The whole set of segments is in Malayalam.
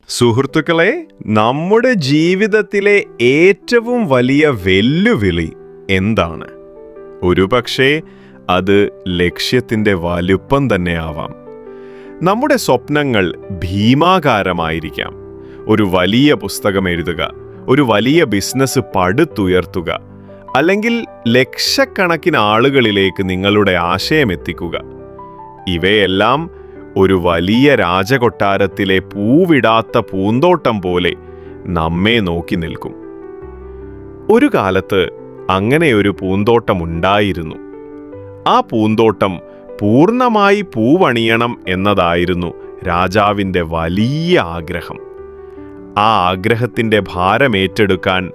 സുഹൃത്തുക്കളെ, നമ്മുടെ ജീവിതത്തിലെ ഏറ്റവും വലിയ വെല്ലുവിളി എന്താണ്? ഒരുപക്ഷേ അത് ലക്ഷ്യത്തിൻ്റെ വലുപ്പം തന്നെയാവാം. നമ്മുടെ സ്വപ്നങ്ങൾ ഭീമാകാരമായിരിക്കാം. ഒരു വലിയ പുസ്തകം എഴുതുക, ഒരു വലിയ ബിസിനസ് പടുത്തുയർത്തുക, അല്ലെങ്കിൽ ലക്ഷക്കണക്കിന് ആളുകളിലേക്ക് നിങ്ങളുടെ ആശയം എത്തിക്കുക. ഇവയെല്ലാം ഒരു വലിയ രാജകൊട്ടാരത്തിലെ പൂവിടാത്ത പൂന്തോട്ടം പോലെ നമ്മെ നോക്കി നിൽക്കും. ഒരു കാലത്ത് അങ്ങനെയൊരു പൂന്തോട്ടമുണ്ടായിരുന്നു. ആ പൂന്തോട്ടം പൂർണ്ണമായി പൂവണിയണം എന്നതായിരുന്നു രാജാവിൻ്റെ വലിയ ആഗ്രഹം. ആ ആഗ്രഹത്തിൻ്റെ ഭാരമേറ്റെടുക്കാൻ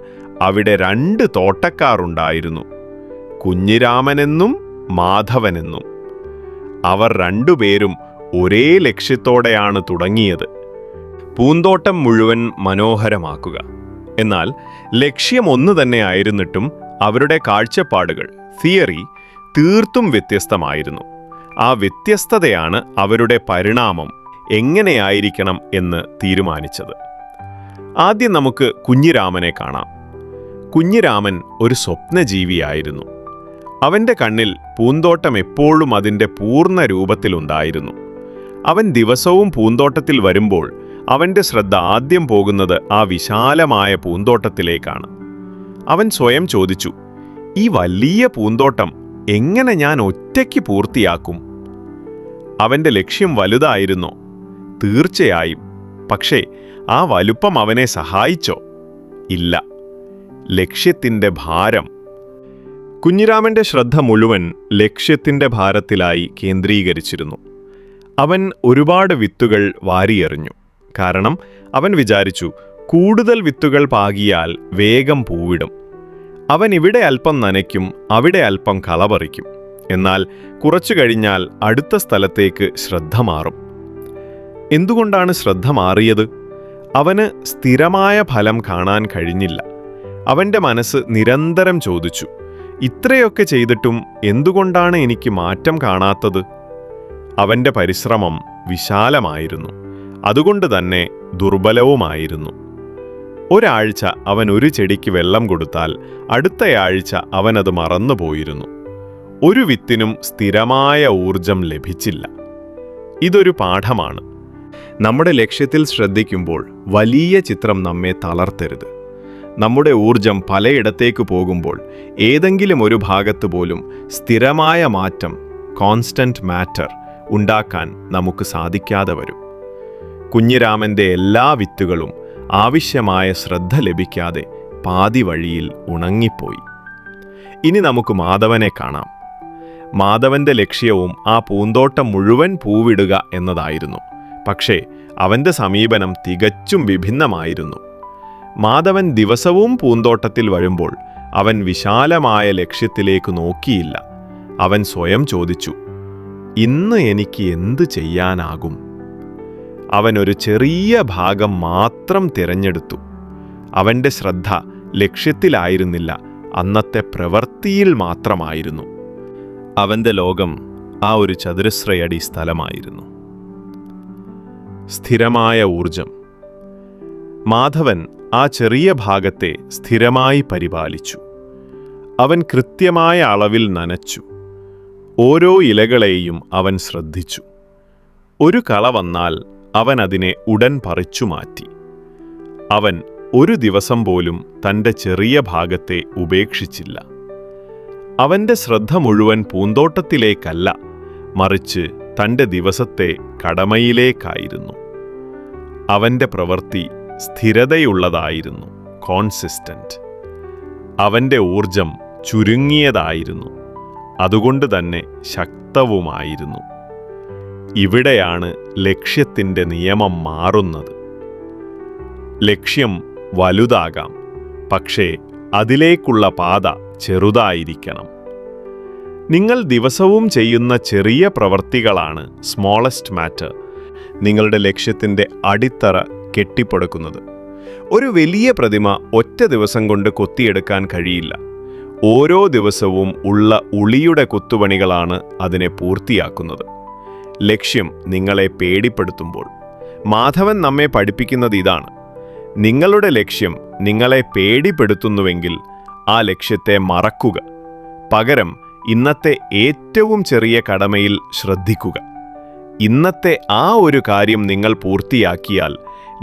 അവിടെ 2 തോട്ടക്കാരുണ്ടായിരുന്നു, കുഞ്ഞിരാമനെന്നും മാധവനെന്നും. അവർ രണ്ടുപേരും ഒരേ ലക്ഷ്യത്തോടെയാണ് തുടങ്ങിയത്: പൂന്തോട്ടം മുഴുവൻ മനോഹരമാക്കുക. എന്നാൽ ലക്ഷ്യം ഒന്ന് തന്നെയായിരുന്നിട്ടും അവരുടെ കാഴ്ചപ്പാടുകൾ, തിയറി തീർത്തും വ്യത്യസ്തമായിരുന്നു. ആ വ്യത്യസ്തതയാണ് അവരുടെ പരിണാമം എങ്ങനെയായിരിക്കണം എന്ന് തീരുമാനിച്ചത്. ആദ്യം നമുക്ക് കുഞ്ഞിരാമനെ കാണാം. കുഞ്ഞിരാമൻ ഒരു സ്വപ്നജീവിയായിരുന്നു. അവൻ്റെ കണ്ണിൽ പൂന്തോട്ടം എപ്പോഴും അതിൻ്റെ പൂർണ്ണ രൂപത്തിലുണ്ടായിരുന്നു. അവൻ ദിവസവും പൂന്തോട്ടത്തിൽ വരുമ്പോൾ അവൻ്റെ ശ്രദ്ധ ആദ്യം പോകുന്നത് ആ വിശാലമായ പൂന്തോട്ടത്തിലേക്കാണ്. അവൻ സ്വയം ചോദിച്ചു, ഈ വലിയ പൂന്തോട്ടം എങ്ങനെ ഞാൻ ഒറ്റയ്ക്ക് പൂർത്തിയാക്കും? അവൻ്റെ ലക്ഷ്യം വലുതായിരുന്നോ? തീർച്ചയായും. പക്ഷേ ആ വലുപ്പം അവനെ സഹായിച്ചോ? ഇല്ല. ലക്ഷ്യത്തിൻ്റെ ഭാരം. കുഞ്ഞിരാമൻ്റെ ശ്രദ്ധ മുഴുവൻ ലക്ഷ്യത്തിൻ്റെ ഭാരത്തിലായി കേന്ദ്രീകരിച്ചിരുന്നു. അവൻ ഒരുപാട് വിത്തുകൾ വാരിയെറിഞ്ഞു. കാരണം അവൻ വിചാരിച്ചു, കൂടുതൽ വിത്തുകൾ പാകിയാൽ വേഗം പൂവിടും. അവൻ ഇവിടെ അല്പം നനയ്ക്കും, അവിടെ അല്പം കളപറിക്കും. എന്നാൽ കുറച്ചു കഴിഞ്ഞാൽ അടുത്ത സ്ഥലത്തേക്ക് ശ്രദ്ധ മാറും. എന്തുകൊണ്ടാണ് ശ്രദ്ധ മാറിയത്? അവന് സ്ഥിരമായ ഫലം കാണാൻ കഴിഞ്ഞില്ല. അവൻ്റെ മനസ്സ് നിരന്തരം ചോദിച്ചു, ഇത്രയൊക്കെ ചെയ്തിട്ടും എന്തുകൊണ്ടാണ് എനിക്ക് മാറ്റം കാണാത്തത്? അവൻ്റെ പരിശ്രമം വിശാലമായിരുന്നു, അതുകൊണ്ട് തന്നെ ദുർബലവുമായിരുന്നു. ഒരാഴ്ച അവൻ ഒരു ചെടിക്ക് വെള്ളം കൊടുത്താൽ അടുത്തയാഴ്ച അവനത് മറന്നുപോയിരുന്നു. ഒരു വിത്തിനും സ്ഥിരമായ ഊർജം ലഭിച്ചില്ല. ഇതൊരു പാഠമാണ്. നമ്മുടെ ലക്ഷ്യത്തിൽ ശ്രദ്ധിക്കുമ്പോൾ വലിയ ചിത്രം നമ്മെ തളർത്തരുത്. നമ്മുടെ ഊർജം പലയിടത്തേക്ക് പോകുമ്പോൾ ഏതെങ്കിലും ഒരു ഭാഗത്ത് പോലും സ്ഥിരമായ മാറ്റം, കോൺസ്റ്റന്റ് മാറ്റർ ഉണ്ടാക്കാൻ നമുക്ക് സാധിക്കാതെ വരും. കുഞ്ഞിരാമൻ്റെ എല്ലാ വിത്തുകളും ആവശ്യമായ ശ്രദ്ധ ലഭിക്കാതെ പാതി വഴിയിൽ ഉണങ്ങിപ്പോയി. ഇനി നമുക്ക് മാധവനെ കാണാം. മാധവൻ്റെ ലക്ഷ്യവും ആ പൂന്തോട്ടം മുഴുവൻ പൂവിടുക എന്നതായിരുന്നു. പക്ഷേ അവൻ്റെ സമീപനം തികച്ചും വിഭിന്നമായിരുന്നു. മാധവൻ ദിവസവും പൂന്തോട്ടത്തിൽ വരുമ്പോൾ അവൻ വിശാലമായ ലക്ഷ്യത്തിലേക്ക് നോക്കിയില്ല. അവൻ സ്വയം ചോദിച്ചു, ഇന്ന് എനിക്ക് എന്ത് ചെയ്യാനാകും? അവൻ ഒരു ചെറിയ ഭാഗം മാത്രം തിരഞ്ഞെടുത്തു. അവൻ്റെ ശ്രദ്ധ ലക്ഷ്യത്തിലായിരുന്നില്ല, അന്നത്തെ പ്രവൃത്തിയിൽ മാത്രമായിരുന്നു. അവൻ്റെ ലോകം ആ ഒരു ചതുരശ്രയടി സ്ഥലമായിരുന്നു. സ്ഥിരമായ ഊർജം. മാധവൻ ആ ചെറിയ ഭാഗത്തെ സ്ഥിരമായി പരിപാലിച്ചു. അവൻ കൃത്യമായ അളവിൽ നനച്ചു. ഓരോ ഇലകളെയും അവൻ ശ്രദ്ധിച്ചു. ഒരു കള വന്നാൽ അവൻ അതിനെ ഉടൻ പറിച്ചു മാറ്റി. അവൻ ഒരു ദിവസം പോലും തൻ്റെ ചെറിയ ഭാഗത്തെ ഉപേക്ഷിച്ചില്ല. അവൻ്റെ ശ്രദ്ധ മുഴുവൻ പൂന്തോട്ടത്തിലേക്കല്ല, മറിച്ച് തൻ്റെ ദിവസത്തെ കടമയിലേക്കായിരുന്നു. അവൻ്റെ പ്രവൃത്തി സ്ഥിരതയുള്ളതായിരുന്നു, കോൺസിസ്റ്റന്റ്. അവൻ്റെ ഊർജം ചുരുങ്ങിയതായിരുന്നു, അതുകൊണ്ട് തന്നെ ശക്തവുമായിരുന്നു. ഇവിടെയാണ് ലക്ഷ്യത്തിൻ്റെ നിയമം മാറുന്നത്. ലക്ഷ്യം വലുതാകാം, പക്ഷേ അതിലേക്കുള്ള പാത ചെറുതായിരിക്കണം. നിങ്ങൾ ദിവസവും ചെയ്യുന്ന ചെറിയ പ്രവൃത്തികളാണ് സ്മോളസ്റ്റ് മാറ്റർ നിങ്ങളുടെ ലക്ഷ്യത്തിൻ്റെ അടിത്തറ കെട്ടിപ്പടുക്കുന്നത്. ഒരു വലിയ പ്രതിമ ഒറ്റ ദിവസം കൊണ്ട് കൊത്തിയെടുക്കാൻ കഴിയില്ല. ഓരോ ദിവസവും ഉള്ള ഉളിയുടെ കുത്തുപണികളാണ് അതിനെ പൂർത്തിയാക്കുന്നത്. ലക്ഷ്യം നിങ്ങളെ പേടിപ്പെടുത്തുമ്പോൾ, മാധവൻ നമ്മെ പഠിപ്പിക്കുന്നത് ഇതാണ്: നിങ്ങളുടെ ലക്ഷ്യം നിങ്ങളെ പേടിപ്പെടുത്തുന്നുവെങ്കിൽ ആ ലക്ഷ്യത്തെ മറക്കുക. പകരം ഇന്നത്തെ ഏറ്റവും ചെറിയ കടമയിൽ ശ്രദ്ധിക്കുക. ഇന്നത്തെ ആ ഒരു കാര്യം നിങ്ങൾ പൂർത്തിയാക്കിയാൽ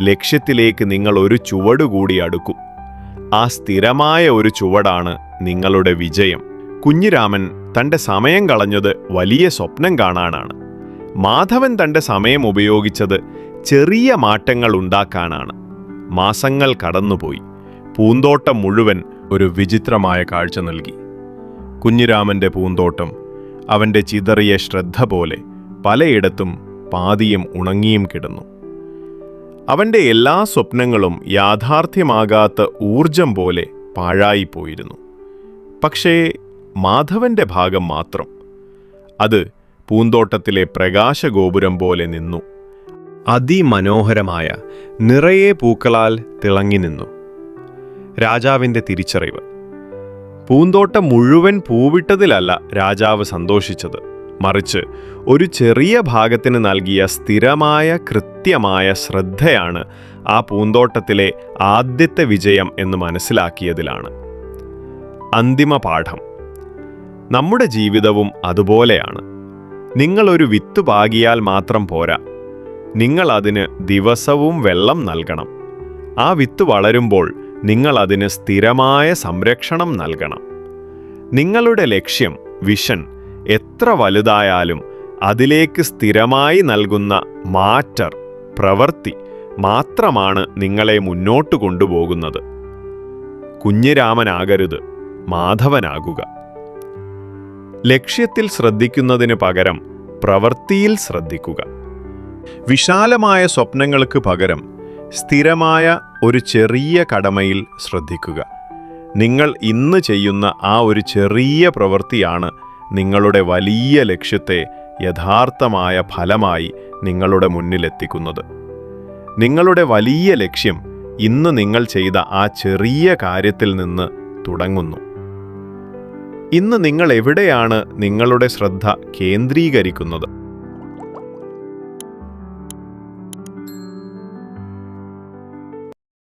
ലക്ഷ്യത്തിലേക്ക് നിങ്ങൾ ഒരു ചുവടുകൂടി അടുക്കും. ആ സ്ഥിരമായ ഒരു ചുവടാണ് നിങ്ങളുടെ വിജയം. കുഞ്ഞിരാമൻ തൻ്റെ സമയം കളഞ്ഞത് വലിയ സ്വപ്നം കാണാനാണ്. മാധവൻ തൻ്റെ സമയം ഉപയോഗിച്ചത് ചെറിയ മാറ്റങ്ങൾ ഉണ്ടാക്കാനാണ്. മാസങ്ങൾ കടന്നുപോയി. പൂന്തോട്ടം മുഴുവൻ ഒരു വിചിത്രമായ കാഴ്ച നൽകി. കുഞ്ഞിരാമൻ്റെ പൂന്തോട്ടം അവൻ്റെ ചിതറിയ ശ്രദ്ധ പോലെ പലയിടത്തും പാതിയും ഉണങ്ങിയും കിടന്നു. അവൻ്റെ എല്ലാ സ്വപ്നങ്ങളും യാഥാർത്ഥ്യമാകാത്ത ഊർജം പോലെ പാഴായിപ്പോയിരുന്നു. പക്ഷേ മാധവൻ്റെ ഭാഗം മാത്രം, അത് പൂന്തോട്ടത്തിലെ പ്രകാശഗോപുരം പോലെ നിന്നു. അതിമനോഹരമായ നിറയെ പൂക്കളാൽ തിളങ്ങി നിന്നു. രാജാവിൻ്റെ തിരിച്ചറിവ്. പൂന്തോട്ടം മുഴുവൻ പൂവിട്ടതിലല്ല രാജാവ് സന്തോഷിച്ചത്, മറിച്ച് ഒരു ചെറിയ ഭാഗത്തിന് നൽകിയ സ്ഥിരമായ കൃത്യമായ ശ്രദ്ധയാണ് ആ പൂന്തോട്ടത്തിലെ ആദ്യത്തെ വിജയം എന്ന് മനസ്സിലാക്കിയതിലാണ്. അന്തിമ പാഠം. നമ്മുടെ ജീവിതവും അതുപോലെയാണ്. നിങ്ങളൊരു വിത്ത് പാകിയാൽ മാത്രം പോരാ, നിങ്ങൾ അതിന് ദിവസവും വെള്ളം നൽകണം. ആ വിത്ത് വളരുമ്പോൾ നിങ്ങൾ അതിന് സ്ഥിരമായ സംരക്ഷണം നൽകണം. നിങ്ങളുടെ ലക്ഷ്യം, വിഷൻ എത്ര വലുതായാലും അതിലേക്ക് സ്ഥിരമായി നൽകുന്ന പ്രവൃത്തി മാത്രമാണ് നിങ്ങളെ മുന്നോട്ട് കൊണ്ടുപോകുന്നത്. കുഞ്ഞിരാമനാകരുത്, മാധവനാകുക. ലക്ഷ്യത്തിൽ ശ്രദ്ധിക്കുന്നതിന് പകരം പ്രവൃത്തിയിൽ ശ്രദ്ധിക്കുക. വിശാലമായ സ്വപ്നങ്ങൾക്ക് പകരം സ്ഥിരമായ ഒരു ചെറിയ കടമയിൽ ശ്രദ്ധിക്കുക. നിങ്ങൾ ഇന്ന് ചെയ്യുന്ന ആ ഒരു ചെറിയ പ്രവൃത്തിയാണ് നിങ്ങളുടെ വലിയ ലക്ഷ്യത്തെ യഥാർത്ഥമായ ഫലമായി നിങ്ങളുടെ മുന്നിലെത്തിക്കുന്നത്. നിങ്ങളുടെ വലിയ ലക്ഷ്യം ഇന്ന് നിങ്ങൾ ചെയ്ത ആ ചെറിയ കാര്യത്തിൽ നിന്ന് തുടങ്ങുന്നു. ഇന്ന് നിങ്ങൾ എവിടെയാണ് നിങ്ങളുടെ ശ്രദ്ധ കേന്ദ്രീകരിക്കുന്നത്?